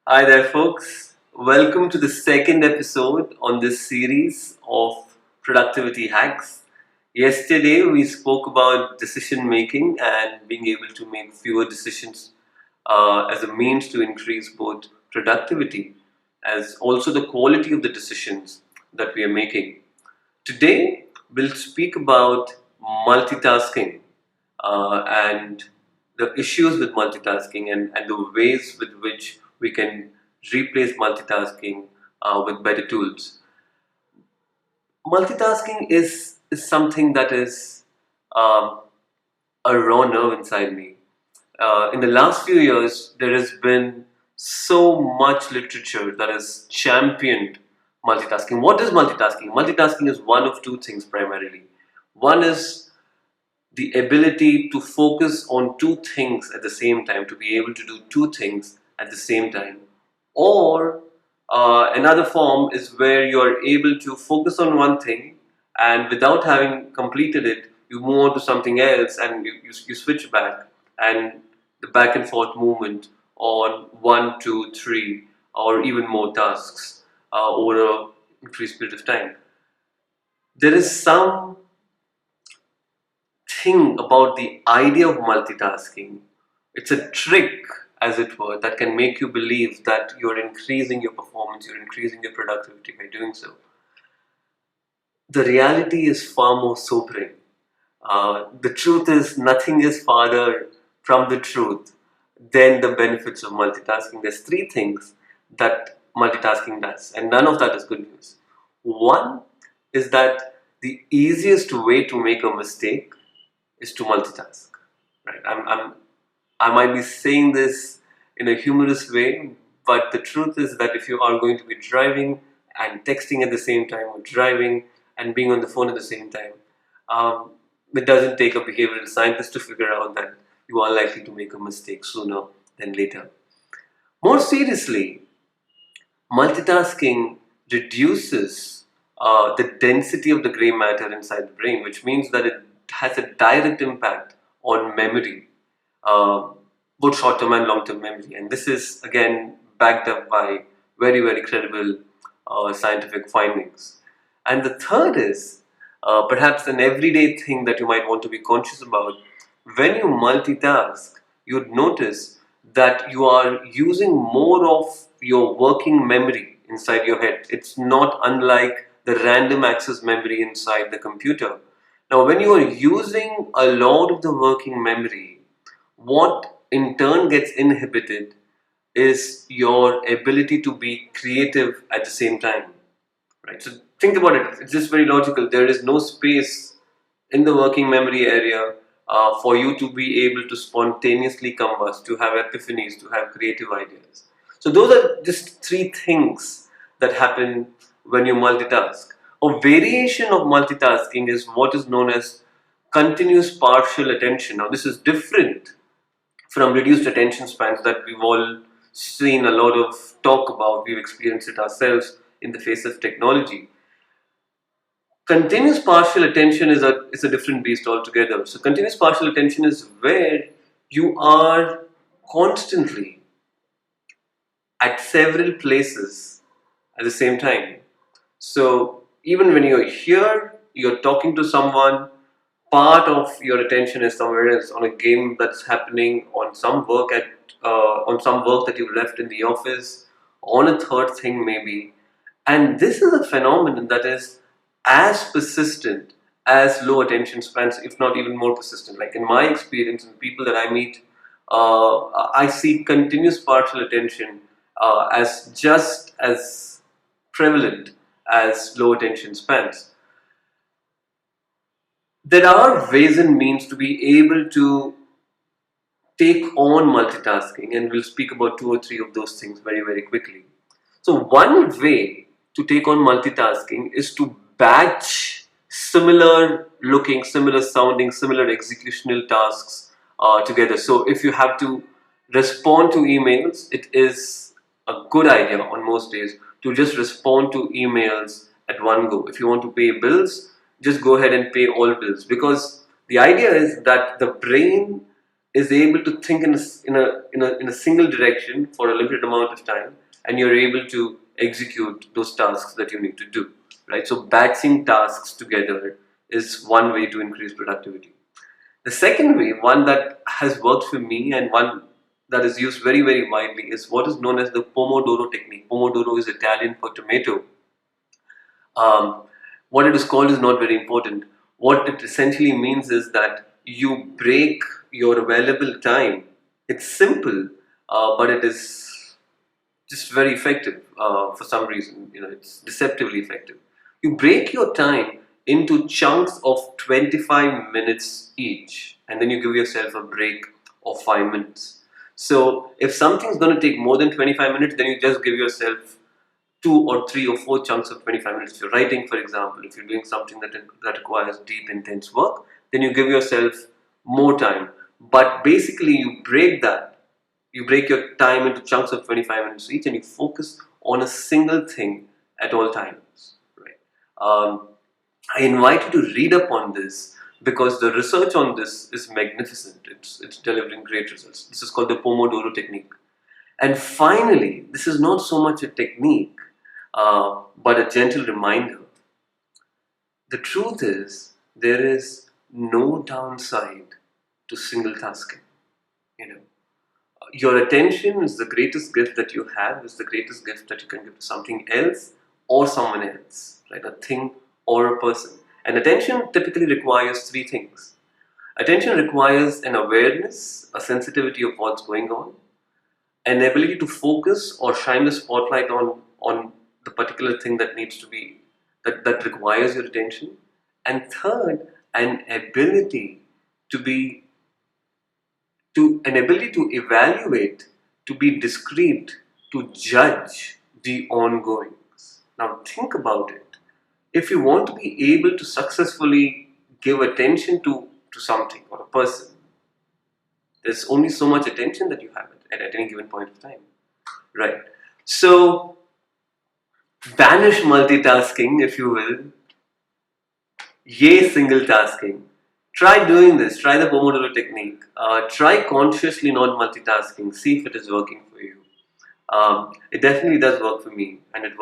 Hi there, folks. Welcome to the second episode on this series of productivity hacks. Yesterday, we spoke about decision making and being able to make fewer decisions as a means to increase both productivity as also the quality of the decisions that we are making. Today, we'll speak about multitasking and the issues with multitasking and the ways with which we can replace multitasking with better tools. Multitasking is something that is um, a raw nerve inside me. In the last few years, there has been so much literature that has championed multitasking. What is multitasking? Multitasking is one of two things primarily. One is the ability to focus on two things at the same time, to be able to do two things at the same time. Or another form is where you are able to focus on one thing and without having completed it, you move on to something else and you switch back, and the back and forth movement on one, two, three, or even more tasks over a increased period of time. There is some thing about the idea of multitasking. It's a trick, as it were, that can make you believe that you're increasing your performance, you're increasing your productivity by doing so. The reality is far more sobering. The truth is, nothing is farther from the truth than the benefits of multitasking. There's three things that multitasking does, and none of that is good news. One is that the easiest way to make a mistake is to multitask. Right? I might be saying this in a humorous way, but the truth is that if you are going to be driving and texting at the same time, or driving and being on the phone at the same time, um, it doesn't take a behavioral scientist to figure out that you are likely to make a mistake sooner than later. More seriously, multitasking reduces the density of the gray matter inside the brain, which means that it has a direct impact on memory, uh, both short term and long term memory. And this is again backed up by very, very credible scientific findings. And the third is perhaps an everyday thing that you might want to be conscious about. When you multitask, you'd notice that you are using more of your working memory inside your head. It's not unlike the random access memory inside the computer. Now, when you are using a lot of the working memory, what in turn gets inhibited is your ability to be creative at the same time. Right? So think about it. It's just very logical. There is no space in the working memory area for you to be able to spontaneously combust, to have epiphanies, to have creative ideas. So those are just three things that happen when you multitask. A variation of multitasking is what is known as continuous partial attention. Now, this is different from reduced attention spans that we've all seen a lot of talk about. We've experienced it ourselves in the face of technology. Continuous partial attention is a different beast altogether. So continuous partial attention is where you are constantly at several places at the same time. So even when you're here, you're talking to someone, part of your attention is somewhere else, on a game that's happening, on some work that you've left in the office, on a third thing maybe. And this is a phenomenon that is as persistent as low attention spans, if not even more persistent. Like in my experience and people that I meet, I see continuous partial attention as just as prevalent as low attention spans. There are ways and means to be able to take on multitasking, and we'll speak about two or three of those things very, very quickly. So, one way to take on multitasking is to batch similar looking, similar sounding, similar executional tasks together. So, if you have to respond to emails, it is a good idea on most days to just respond to emails at one go. If you want to pay bills, just go ahead and pay all bills, because the idea is that the brain is able to think in a single direction for a limited amount of time, and you're able to execute those tasks that you need to do, right? So batching tasks together is one way to increase productivity. The second way, one that has worked for me and one that is used very, very widely, is what is known as the Pomodoro Technique. Pomodoro is Italian for tomato. Um, what it is called is not very important. What it essentially means is that you break your available time. It's simple, but it is just very effective for some reason. It's deceptively effective. You break your time into chunks of 25 minutes each, and then you give yourself a break of 5 minutes. So if something's going to take more than 25 minutes, then you just give yourself 2 or 3 or 4 chunks of 25 minutes. If you're writing, for example, if you're doing something that requires deep, intense work, then you give yourself more time. But basically, you break your time into chunks of 25 minutes each, and you focus on a single thing at all times. Right? I invite you to read up on this because the research on this is magnificent. It's delivering great results. This is called the Pomodoro Technique. And finally, this is not so much a technique, but a gentle reminder. The truth is, there is no downside to single tasking. You know, your attention is the greatest gift that you have, is the greatest gift that you can give to something else or someone else, right? A thing or a person. And attention typically requires three things. Attention requires an awareness, a sensitivity of what's going on, an ability to focus or shine the spotlight on the particular thing that needs to be that requires your attention, and third, to be an ability to evaluate, to be discreet, to judge the ongoings. Now think about it. If you want to be able to successfully give attention to something or a person, there's only so much attention that you have at any given point of time, right? So banish multitasking, if you will. Yay, single tasking. Try doing this. Try the Pomodoro technique. Try consciously not multitasking. See if it is working for you. It definitely does work for me, and it